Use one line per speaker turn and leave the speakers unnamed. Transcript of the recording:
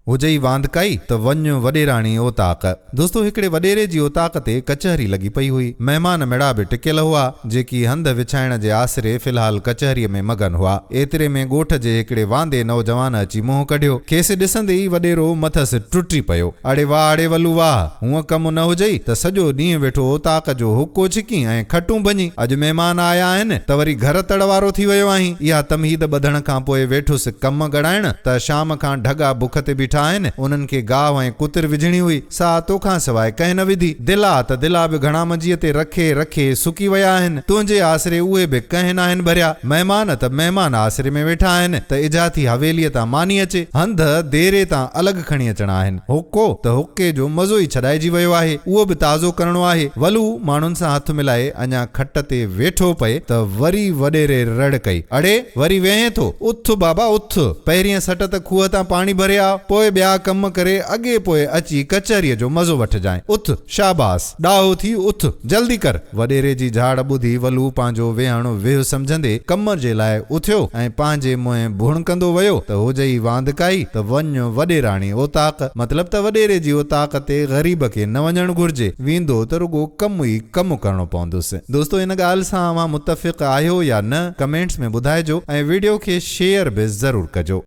हुजई वांदकाई त वञ वडेराणी ओताक। दोस्तों हिकड़े वडेरे जी ओताक ते कचहरी लगी पई हुई। मेहमान मेड़ा भी टिकियल हुआ जेकी हंध विछाइण जे आसरे फिलहाल कचहरी में मगन हुआ। एतरे में गोठ जे हिकड़े वांदे नौजवान अची मुंह कढियो। खेसि ॾिसंदे ई वडेरो मथस टुटी पयो। अड़े वाह अड़े वलू वाह, हूअं कम न हुजई त सॼो ॾींहुं वेठो ओताक जो हुको छिकी ऐं खटूं भञी। अॼु महिमान आया आहिनि त वरी घर तड़वारो थी वियो आहीं। इहा तमहीद ॿधण खां पोइ वेठुसि कम ॻणाइण त शाम खां ढगा बुख ते बीठा आहिनि। उन्हनि खे गाहु ऐं कुतिर विझणी हुई, सा तोखां सवाइ कंहिं न विधी। दिला त दिला बि घणा मंझीअ ते रखे रखे सुकी विया आहिनि। तुंहिंजे आसरे उहे बि कंहिं न आहिनि भरिया। महिमान त महिमान आसरे में वेठा आहिनि त इजाती हवेलीअ तां मानी अचे। हंध देरे तां अलॻि खणी अचणा आहिनि। हुको त हुके जो मज़ो ई छॾाइजी वियो आहे, उहो बि ताज़ो करणो आहे। वलू माण्हुनि सां हथ मिलाए अञा खट ते वेठो पए त वरी वडेरे रड़ कई। अड़े वरी वेहे थो, उथ बाबा उथ। पहिरीं सट त खूह तां पाणी भरिया, पोइ ॿिया कम करे अॻे पोइ अची कचहरीअ जो मज़ो वठजांइ। उथ शाबास, ॾाहो थी उथ, जल्दी कर। वडेरे जी झाड़ ॿुधी वलू पंहिंजो वेहण वेह सम्झंदे कम जे लाइ उथियो ऐं पंहिंजे मुंहं भुणकंदो वियो त हुजई वांदकाई त वञ वडेराणी ओताक। मतलब त वडेरे जी ओताक ते ग़रीब खे न वञणु घुर्जे, वेंदो त रुगो कम ई कम करणो पवंदुसि। दोस्तों इन ॻाल्हि सां अवां मुतफ़िक़ आहियो या न, कमेंट्स में ॿुधाइजो ऐं वीडियो खे शेयर बि ज़रूर कजो।